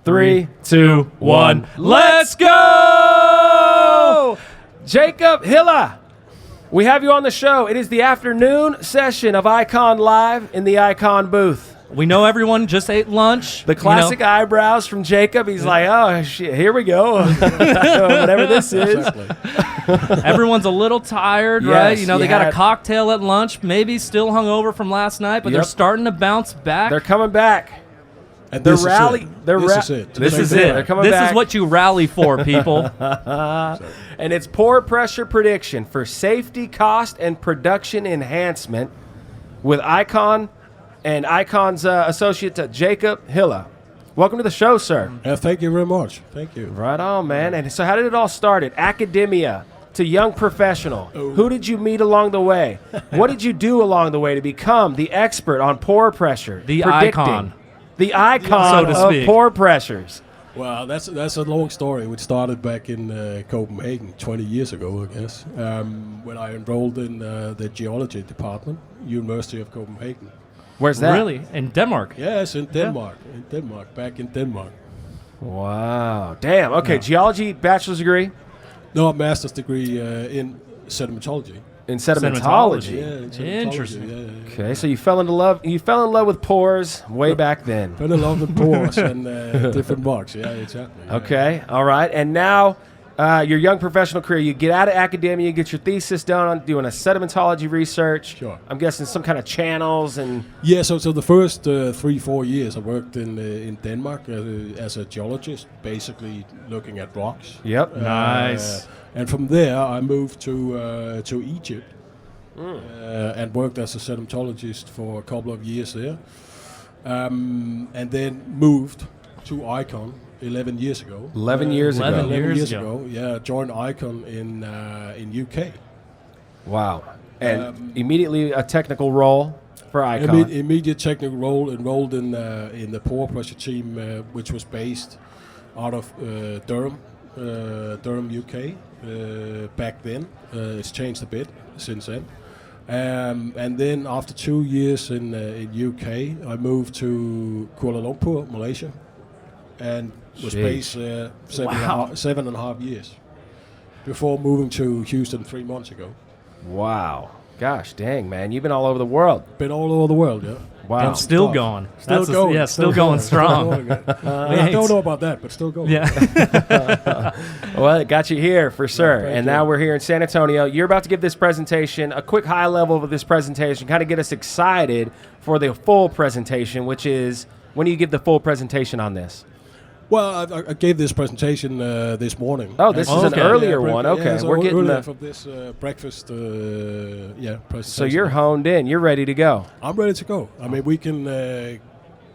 Three, two, one, let's go! Jakob Hilla, we have you on the show. It is the afternoon session of Icon Live in the Icon booth. We know everyone just ate lunch. The classic eyebrows from Jakob. He's like, oh, shit, here we go. Whatever this is. Exactly. Everyone's a little tired, Yes, right? You know, you they got had- a cocktail at lunch, maybe still hungover from last night, but they're Yep. starting to bounce back. They're coming back. And They're this rally. is it. They're This ra- is it. This is They're it. coming This back. is what you rally for, people. And it's pore pressure prediction for safety, cost, and production enhancement with Icon and Icon's associate, Jakob Hilla. Welcome to the show, sir. Thank you very much. Thank you. Right on, man. And so how did it all start? Academia to young professional. Oh. Who did you meet along the way? What did you do along the way to become the expert on pore pressure? The predicting? icon. The icon So to of speak. pore pressers. Well, that's a long story. It started back in Copenhagen 20 years ago, I guess, when I enrolled in the geology department, University of Copenhagen. Where's that? Really? In Denmark? Yes, in Denmark. In Denmark, back in Denmark. Wow. Damn. Okay, geology bachelor's degree No, a master's degree in sedimentology. in sedimentology. Yeah, in sedimentology. Interesting. Yeah. Okay, so you fell in love with pores way back then. Fell in love with pores and different rocks. Yeah, exactly. Yeah. Okay, all right. And now your young professional career, you get out of academia, you get your thesis done on doing a sedimentology research. Sure. I'm guessing some kind of channels and Yeah, so the first 3-4 years I worked in Denmark as a geologist, basically looking at rocks. Yep. Nice. And from there I moved to Egypt and worked as a sedimentologist for a couple of years there, and then moved to Icon 11 years ago. 11 years ago. 11 11 years years ago. ago. Yeah, joined Icon in UK. Wow. And immediately a technical role for Icon. Immediate technical role, enrolled in the pore pressure team, which was based out of Durham, UK. Back then, it's changed a bit since then. And then after 2 years in UK, I moved to Kuala Lumpur, Malaysia, and was Jeez. based 7.5 years before moving to Houston 3 months ago. Wow. Gosh, dang, man. You've been all over the world. Been all over the world, yeah. Wow. And still Tough. going. Still That's going. yeah, still going strong. I don't know about that, but still going. Yeah. Well, it got you here for sure. thank And you. now we're here in San Antonio. You're about to give this presentation, a quick high level of this presentation, kind of get us excited for the full presentation, which is when do you give the full presentation on this? Well, I gave this presentation this morning. Oh, this is an Okay. earlier one. Okay, Yeah, so we're getting earlier the. from this breakfast. Presentation. So you're honed in. You're ready to go. I'm ready to go. I mean, we can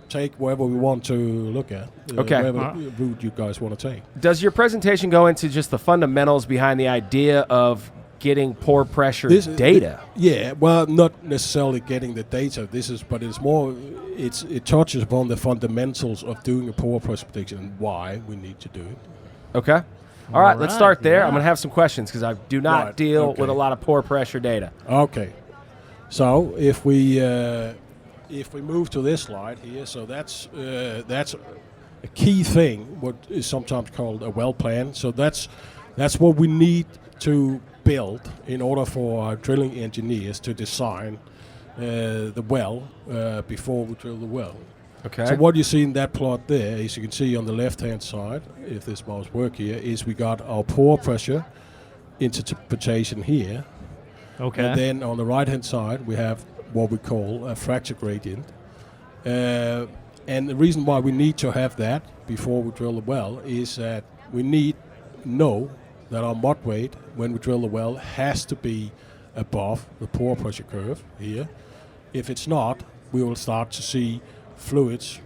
take wherever we want to look at. Okay. Whatever route you guys want to take. Does your presentation go into just the fundamentals behind the idea of getting pore pressure data? Yeah, well, not necessarily getting the data. But it's more. It touches upon the fundamentals of doing a pore pressure prediction and why we need to do it. Okay. All right, let's right, start there. yeah. I'm going to have some questions because I do not Right, deal okay. with a lot of pore pressure data. Okay, so if we move to this slide here, so that's a key thing. What is sometimes called a well plan. So that's what we need to build in order for our drilling engineers to design the well before we drill the well. Okay. So what you see in that plot there, as you can see on the left-hand side, if this mouse work here, is we got our pore pressure interpretation here. Okay. And then on the right-hand side, we have what we call a fracture gradient. And the reason why we need to have that before we drill the well is that we need to know that our mud weight when we drill the well has to be above the pore pressure curve here. If it's not, we will start to see fluids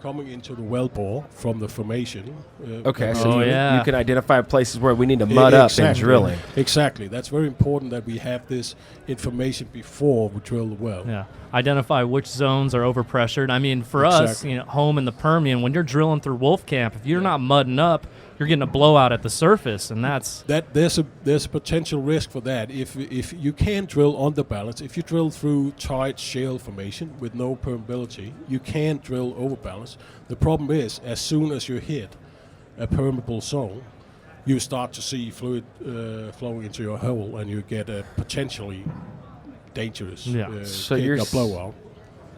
coming into the well bore from the formation. Okay, so Oh, yeah. you can identify places where we need to mud up in drilling. Exactly. That's very important that we have this information before we drill the well. Yeah. Identify which zones are overpressured. I mean, for us, Exactly. home in the Permian, when you're drilling through Wolfcamp, if you're not mudding up, you're getting a blowout at the surface, and that's There's a potential risk for that if you can drill under balance. If you drill through tight shale formation with no permeability, you can drill over balance. The problem is, as soon as you hit a permeable zone, you start to see fluid flowing into your hole, and you get a potentially dangerous So kick you're or blowout.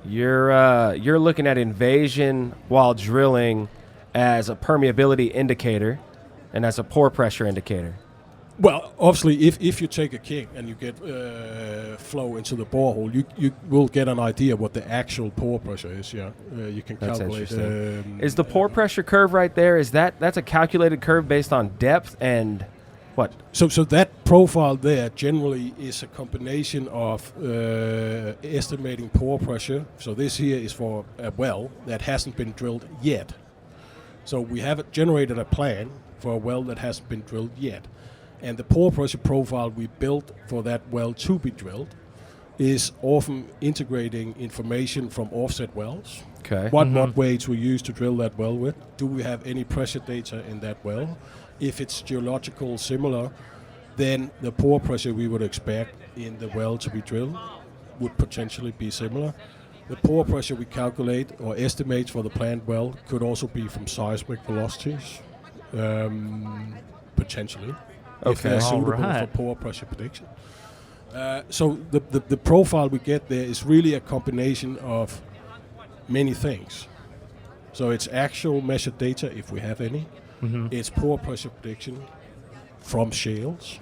You're looking at invasion while drilling as a permeability indicator and as a pore pressure indicator. Well, obviously, if you take a kick and you get flow into the borehole, you will get an idea what the actual pore pressure is. Yeah, you can That's calculate. interesting. Is the pore pressure curve right there? That's a calculated curve based on depth and what? So that profile there generally is a combination of estimating pore pressure. So this here is for a well that hasn't been drilled yet. So we have generated a plan for a well that hasn't been drilled yet. And the pore pressure profile we built for that well to be drilled is often integrating information from offset wells. Okay. What weights we use to drill that well with? Do we have any pressure data in that well? If it's geological similar, then the pore pressure we would expect in the well to be drilled would potentially be similar. The pore pressure we calculate or estimate for the planned well could also be from seismic velocities, potentially, if they're suitable for pore pressure prediction. So the profile we get there is really a combination of many things. So it's actual measured data, if we have any. It's pore pressure prediction from shales,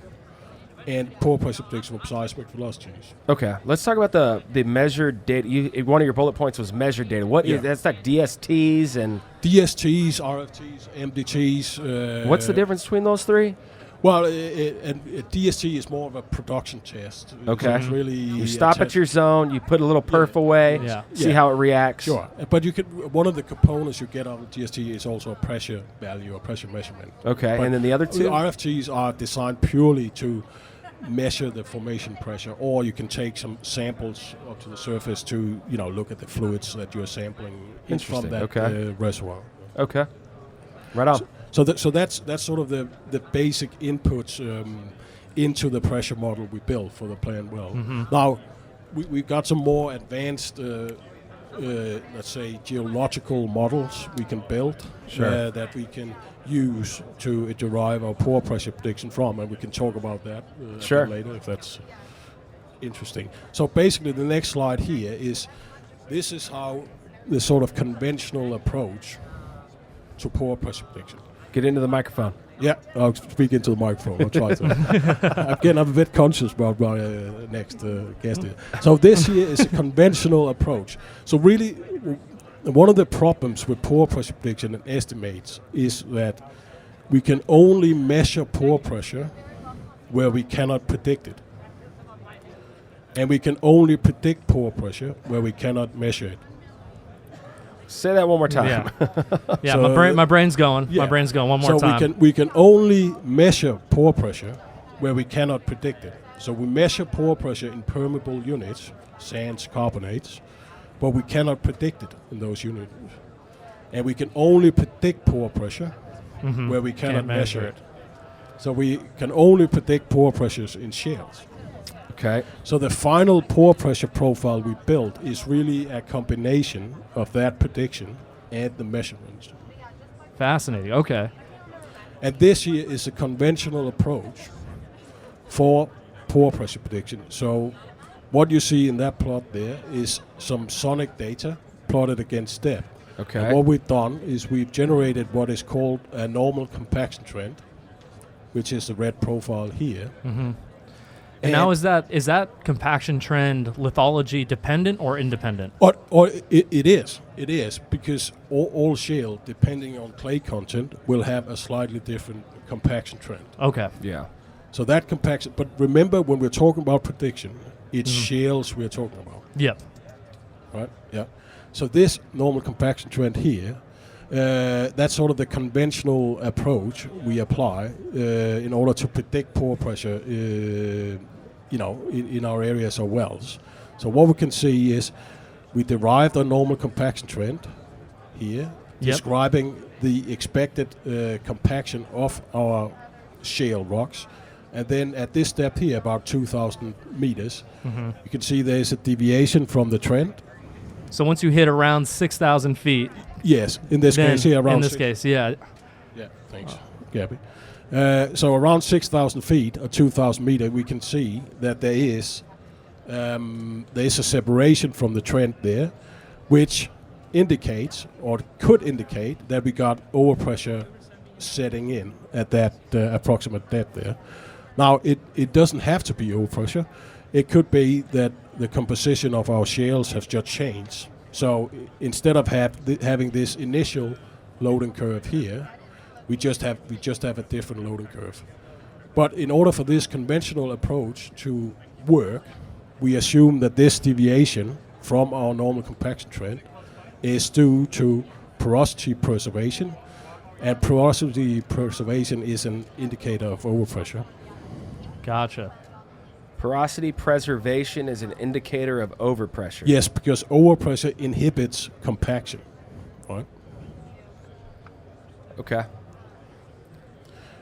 and pore pressure prediction from seismic velocities. Okay, let's talk about the measured data. One of your bullet points was measured data. What is that's like DSTs and DSTs, RFTs, MDTs. What's the difference between those three? Well, a DST is more of a production test. Okay. It's really You stop at your zone, you put a little perf away, see how it reacts. Sure, but you could. One of the components you get out of DST is also a pressure value or pressure measurement. Okay, But and then the other two? The RFTs are designed purely to measure the formation pressure, or you can take some samples up to the surface to look at the fluids that you're sampling from that reservoir. Okay, right on. So that's sort of the basic inputs into the pressure model we built for the planned well. Now we've got some more advanced, let's say, geological models we can build that we can use to derive our pore pressure prediction from, and we can talk about that a bit later if that's interesting. So basically, the next slide here this is how the sort of conventional approach to pore pressure prediction. Get into the microphone. Yeah, I'll speak into the microphone. I'll try to. Again, I'm a bit conscious about my next guest here. So this here is a conventional approach. So really, one of the problems with pore pressure prediction and estimates is that we can only measure pore pressure where we cannot predict it. And we can only predict pore pressure where we cannot measure it. Say that one more time. Yeah, So, my brain's going. yeah. My brain's going one more time. So we can only measure pore pressure where we cannot predict it. So we measure pore pressure in permeable units, sands, carbonates, but we cannot predict it in those units. And we can only predict pore pressure where we cannot measure it. So we can only predict pore pressures in shales. Okay. So the final pore pressure profile we built is really a combination of that prediction and the measurements. Fascinating. Okay. And this here is a conventional approach for pore pressure prediction. So what you see in that plot there is some sonic data plotted against depth. Okay. And what we've done is we've generated what is called a normal compaction trend, which is the red profile here. And now is that compaction trend lithology dependent or independent? Or it is because all shale, depending on clay content, will have a slightly different compaction trend. Okay. Yeah. So that compaction, but remember when we're talking about prediction, it's shales we're talking about, Yep. right? Yeah. So this normal compaction trend here, that's sort of the conventional approach we apply in order to predict pore pressure, in our areas or wells. So what we can see is we derived a normal compaction trend here. describing the expected compaction of our shale rocks. And then at this depth here, about 2,000 meters, you can see there's a deviation from the trend. So once you hit around 6,000 feet. Yes, in this case here, around. In this case, yeah. Yeah, thanks, Gabby. So around 6,000 feet or 2,000 meters, we can see that there is a separation from the trend there, which indicates or could indicate that we got overpressure setting in at that approximate depth there. Now, it doesn't have to be overpressure. It could be that the composition of our shales has just changed. So instead of having this initial loading curve here, we just have a different loading curve. But in order for this conventional approach to work, we assume that this deviation from our normal compaction trend is due to porosity preservation, and porosity preservation is an indicator of overpressure. Gotcha. Porosity preservation is an indicator of overpressure. Yes, because overpressure inhibits compaction. Right? Okay.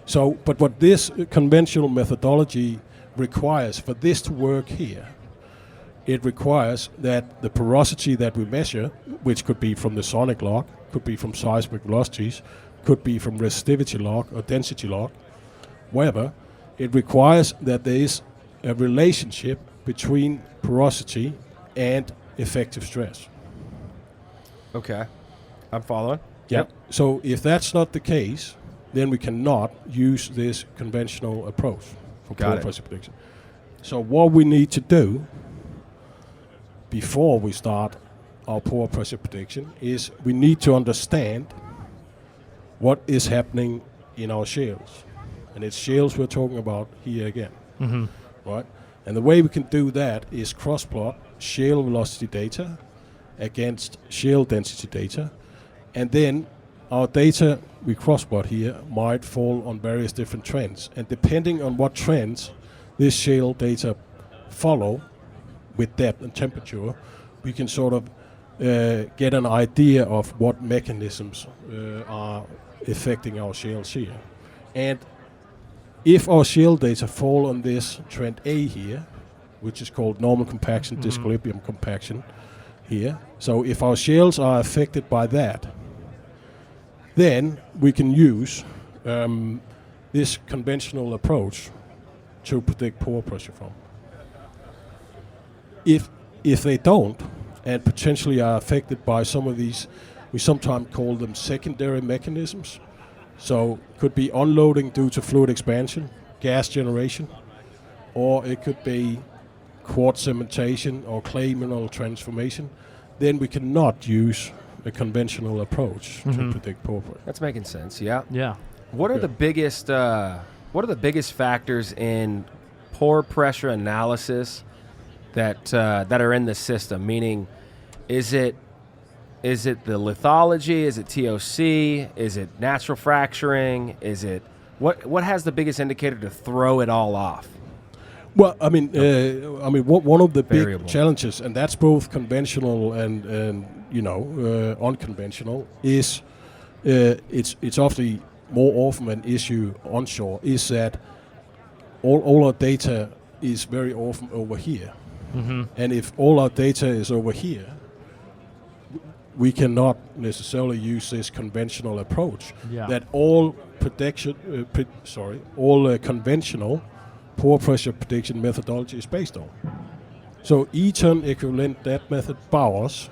So, but what this conventional methodology requires for this to work here, it requires that the porosity that we measure, which could be from the sonic log, could be from seismic velocities, could be from resistivity log or density log, whatever, it requires that there is a relationship between porosity and effective stress. Okay. I'm following. Yep. So if that's not the case, then we cannot use this conventional approach for pore pressure prediction. So what we need to do before we start our pore pressure prediction is we need to understand what is happening in our shales. And it's shales we're talking about here again. Right? And the way we can do that is cross-plot shale velocity data against shale density data. And then our data we cross-plot here might fall on various different trends. And depending on what trends this shale data follow with depth and temperature, we can sort of get an idea of what mechanisms are affecting our shales here. And if our shale data fall on this trend A here, which is called normal compaction, disequilibrium compaction here, so if our shales are affected by that, then we can use this conventional approach to predict pore pressure from. If they don't, and potentially are affected by some of these, we sometimes call them secondary mechanisms. So it could be unloading due to fluid expansion, gas generation, or it could be quartz cementation or clay mineral transformation. Then we cannot use a conventional approach to predict pore pressure. That's making sense. Yeah. Yeah. What are the biggest factors in pore pressure analysis that are in the system? Meaning, is it the lithology? Is it TOC? Is it natural fracturing? Is it what has the biggest indicator to throw it all off? Well, one of the Variable. big challenges, and that's both conventional and unconventional, is it's often more often an issue onshore. Is that all our data is very often over here, and if all our data is over here, we cannot necessarily use this conventional approach that all conventional pore pressure prediction methodology is based on. So Eaton equivalent depth method Bowers.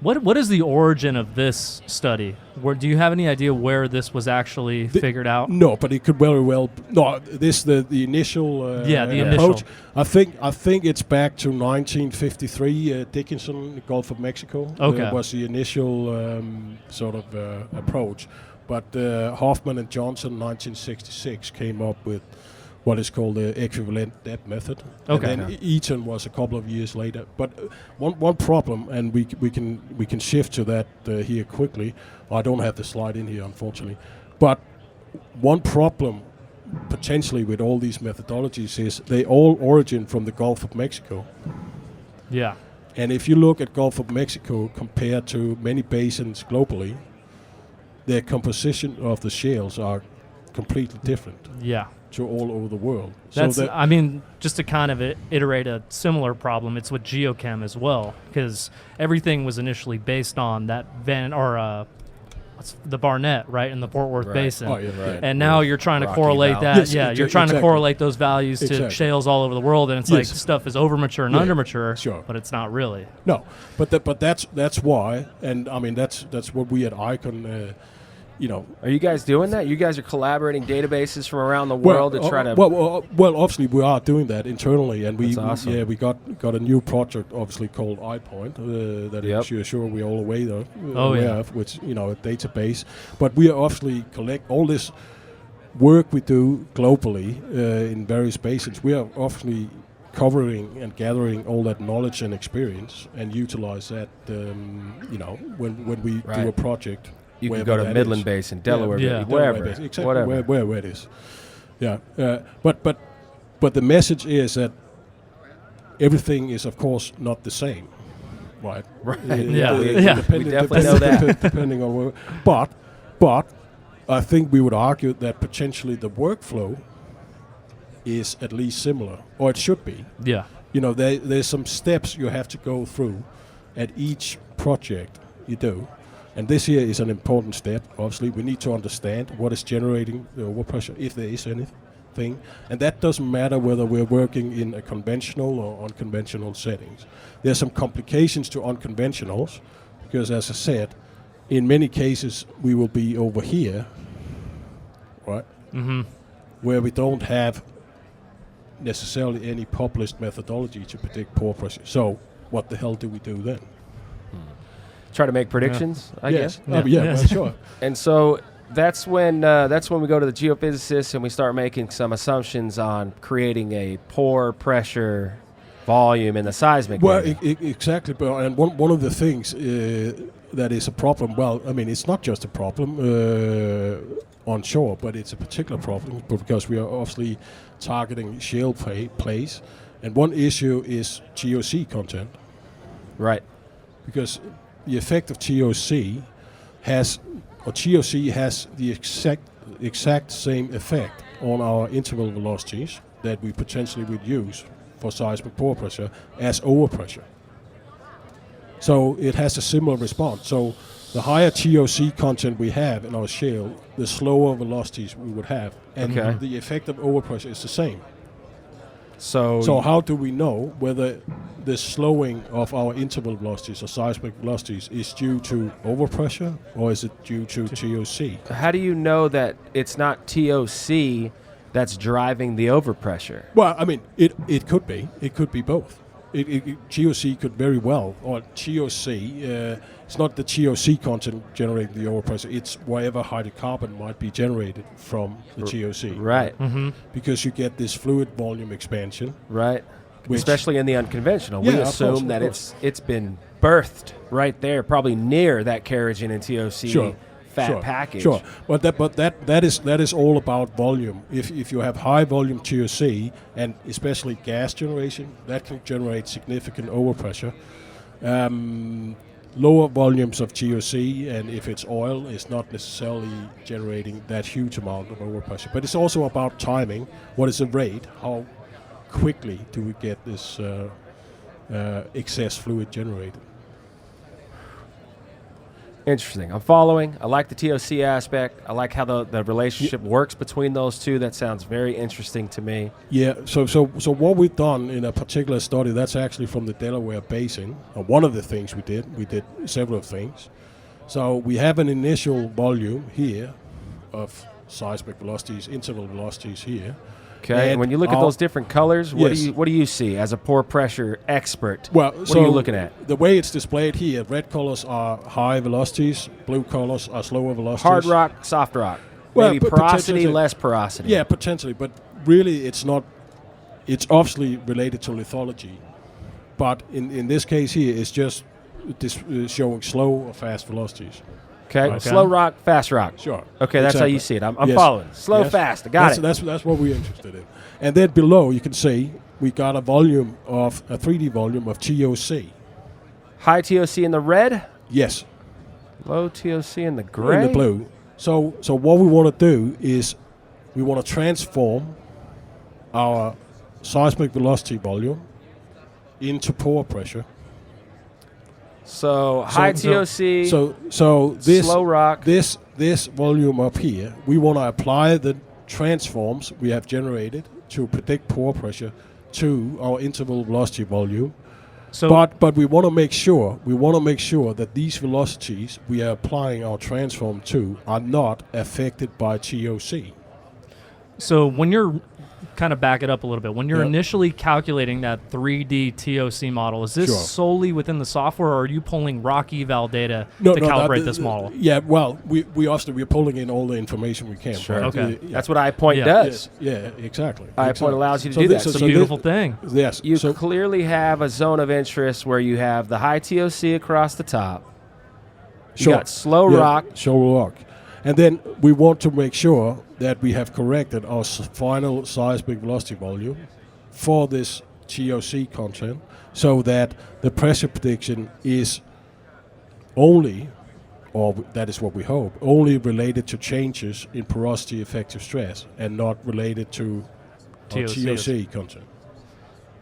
What is the origin of this study? Do you have any idea where this was actually figured out? No, but it could very well. No, this the initial approach. Initial. I think it's back to 1953. Dickinson, Gulf of Mexico, was the initial sort of approach. But Hoffman and Johnson, 1966, came up with what is called the equivalent depth method. Okay. And then Eaton was a couple of years later. But one problem, and we can shift to that here quickly. I don't have the slide in here, unfortunately. But one problem potentially with all these methodologies is they all origin from the Gulf of Mexico. Yeah. And if you look at Gulf of Mexico compared to many basins globally, the composition of the shales are completely different Yeah. to all over the world. That's, so that, I mean, just to kind of iterate a similar problem, it's with geochem as well, because everything was initially based on that what's the Barnett, right, in the Fort Worth Right. Basin. Oh, yeah, right. And now you're trying to Rocky correlate Valley. that. Yes, yeah, you're trying to exactly. correlate those values to Exactly. shales all over the world, and it's like Yes. stuff is overmature and Yeah, undermature, sure. but it's not really. No, but that's why, and I mean that's what we at Icon, Are you guys doing that? You guys are collaborating databases from around the world to try to. Well, obviously we are doing that internally, and That's awesome. we got a new project obviously called iPoint that Yep. I'm sure we're all aware yeah. of, which a database. But we obviously collect all this work we do globally in various basins. We are obviously covering and gathering all that knowledge and experience and utilize that when we Right. do a project. you can wherever go to that Midland is. Basin, Delaware, Yeah. Basin, Delaware wherever, Basin, exactly whatever. where it is. Yeah, but the message is that everything is of course not the same, right? Right. Yeah. We Depending, definitely know that. Depending on where, but I think we would argue that potentially the workflow is at least similar, or it should be. Yeah. There's some steps you have to go through at each project you do. And this here is an important step. Obviously, we need to understand what is generating the overpressure, if there is anything. And that doesn't matter whether we're working in a conventional or unconventional settings. There's some complications to unconventionals, because as I said, in many cases we will be over here, right? Mm-hmm. Where we don't have necessarily any published methodology to predict pore pressure. So what the hell do we do then? Try to make predictions, I Yes. guess. Yeah, Yeah. well, sure. And so that's when we go to the geophysicists and we start making some assumptions on creating a pore pressure volume in the seismic. Well, area. exactly. But and one of the things that is a problem. Well, I mean, it's not just a problem onshore, but it's a particular problem because we are obviously targeting shale plays, and one issue is TOC content, Right. because the effect of TOC has the exact same effect on our interval velocities that we potentially would use for seismic pore pressure as overpressure. So it has a similar response. So the higher TOC content we have in our shale, the slower velocities we would have, and Okay. the effect of overpressure is the same. So So how do we know whether the slowing of our interval velocities or seismic velocities is due to overpressure or is it due to TOC? how do you know that it's not TOC that's driving the overpressure? Well, I mean, it could be. It could be both. TOC could very well, or TOC, it's not the TOC content generating the overpressure, it's whatever hydrocarbon might be generated from the TOC. Right. Mm-hmm. Because you get this fluid volume expansion. Right. Which- Especially in the unconventional. Yeah, We of assume course, of that course. it's been birthed right there, probably near that kerogen and TOC Sure. fat Sure, package. Sure, but that is all about volume. If you have high volume TOC and especially gas generation, that can generate significant overpressure. Lower volumes of TOC, and if it's oil, it's not necessarily generating that huge amount of overpressure. But it's also about timing. What is the rate? How quickly do we get this excess fluid generated? Interesting. I'm following. I like the TOC aspect. I like how the relationship works between those two. That sounds very interesting to me. Yeah, so what we've done in a particular study, that's actually from the Delaware Basin. One of the things we did several things. So we have an initial volume here of seismic velocities, interval velocities here. Okay. And when you look at our- those different colors, Yes. what do you see as a pore pressure expert? Well, what so are you looking at? The way it's displayed here, red colors are high velocities, blue colors are slower velocities. Hard rock, soft rock. Well, Maybe but porosity, potentially- less porosity. Yeah, potentially, but really it's not. It's obviously related to lithology, but in this case here, it's just showing slow or fast velocities. Okay. Okay. Slow rock, fast rock. Sure. Okay, that's how Exactly. you see it. I'm Yes. following. Slow, Yes. fast. I got it. That's what we're interested in. And then below, you can see we got a volume of a 3D volume of TOC. High TOC in the red, Yes, low TOC in the gray. in the blue. So what we want to do is we want to transform our seismic velocity volume into pore pressure. So high TOC, So this slow rock. this volume up here, we want to apply the transforms we have generated to predict pore pressure to our interval velocity volume. So But we want to make sure that these velocities we are applying our transform to are not affected by TOC. So when you're kind of back it up a little bit, when you're Yep. initially calculating that 3D TOC model, is this Sure. solely within the software, or are you pulling rock eval data to calibrate this model? Yeah, well, we're pulling in all the information we can. Sure. right? Okay. Yeah. That's what iPoint Yeah. does. Yeah, exactly. iPoint exactly. allows you to So do this- that. It's So a you- beautiful thing. Yes. You so clearly have a zone of interest where you have the high TOC across the top. You Sure. got slow Yeah, rock. slow rock. And then we want to make sure that we have corrected our final seismic velocity volume for this TOC content so that the pressure prediction is only, or that is what we hope, only related to changes in porosity effective stress and not related to our TOC. TOC content.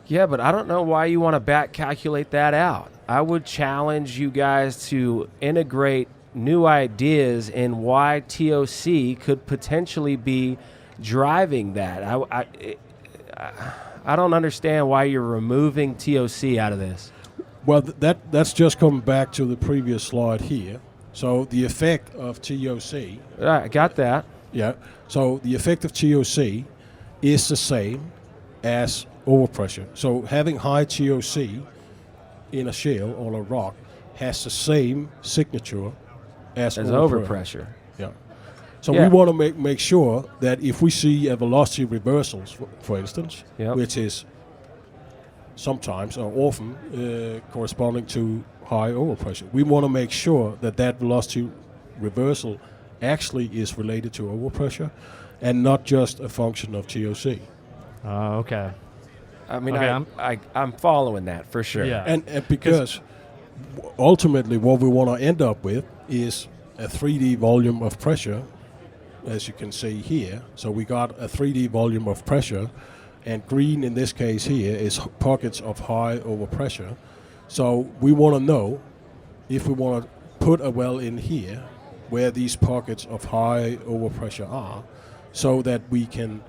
Yeah, but I don't know why you want to back calculate that out. I would challenge you guys to integrate new ideas in why TOC could potentially be driving that. I don't understand why you're removing TOC out of this. Well, that's just coming back to the previous slide here. So the effect of TOC, All right, I got that. yeah. So the effect of TOC is the same as overpressure. So having high TOC in a shale or a rock has the same signature as Overpressure. Yeah. So Yeah. we want to make sure that if we see a velocity reversals, for instance, Yep. which is sometimes or often corresponding to high overpressure, we want to make sure that that velocity reversal actually is related to overpressure and not just a function of TOC. Okay. I mean, Okay, I'm following that for sure. Yeah. And because ultimately what we want to end up with is a 3D volume of pressure, as you can see here. So we got a 3D volume of pressure, and green in this case here is pockets of high overpressure. So we want to know if we want to put a well in here where these pockets of high overpressure are, so that we can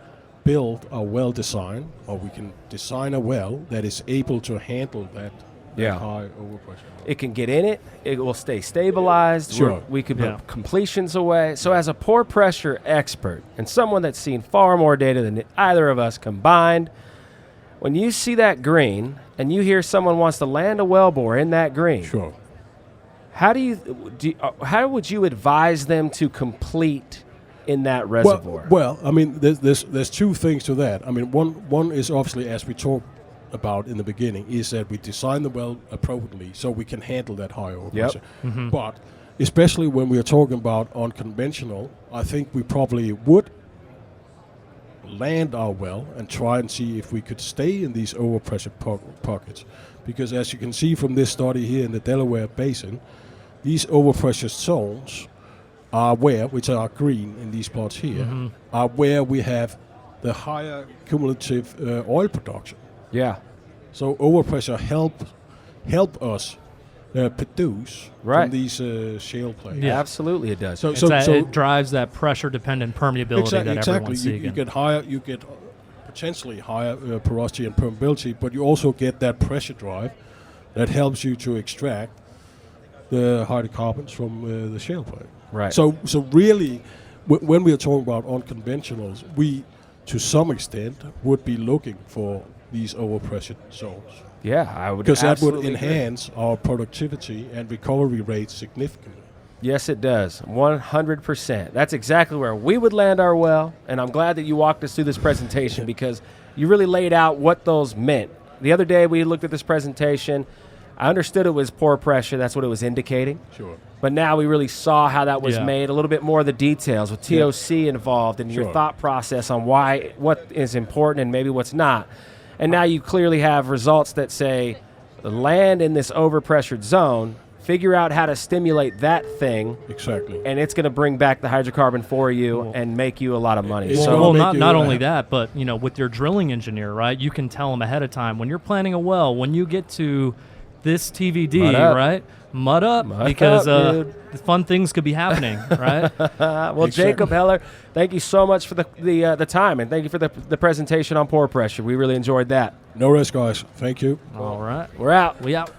build a well design, or we can design a well that is able to handle that Yeah. high overpressure. It can get in it. It will stay stabilized. Sure. We could Yeah. put completions away. So as a pore pressure expert and someone that's seen far more data than either of us combined, when you see that green and you hear someone wants to land a wellbore in that green, Sure. how how would you advise them to complete in that reservoir? Well, I mean, there's two things to that. I mean, one is obviously, as we talked about in the beginning, is that we design the well appropriately so we can handle that high overpressure. But especially when we are talking about unconventional, I think we probably would land our well and try and see if we could stay in these overpressure pockets. Because as you can see from this study here in the Delaware Basin, these overpressure zones are where, which are green in these plots here, are where we have the higher cumulative oil production. Yeah. So overpressure help us produce Right. from these shale plays. Yeah. Absolutely, it does. So It drives that pressure-dependent permeability that exactly. everyone's You seeking. get potentially higher porosity and permeability, but you also get that pressure drive that helps you to extract the hydrocarbons from the shale play. Right. So really, when we are talking about unconventionals, we, to some extent, would be looking for these overpressure zones. Yeah, I would. Because that would absolutely agree. enhance our productivity and recovery rates significantly. Yes, it does. 100%. That's exactly where we would land our well, and I'm glad that you walked us through this presentation because you really laid out what those meant. The other day we looked at this presentation. I understood it was pore pressure. That's what it was indicating. Sure. But now we really saw how that was Yeah. made, a little bit more of the details with TOC involved and your Sure. thought process on what is important and maybe what's not. And now you clearly have results that say land in this overpressured zone, figure out how to stimulate that thing, Exactly. and it's going to bring back the hydrocarbon for you and make you a lot of money. It's So, gonna Well, make not you, only that, but with your drilling engineer, right? You can tell them ahead of time when you're planning a well, when you get to this TVD, Mud up. right? Mud up, Mud because up, dude. fun things could be happening, right? well, Exactly. Jakob Heller, thank you so much for the time, and thank you for the presentation on pore pressure. We really enjoyed that. No rest, guys. Thank you. All right, We're out. we out.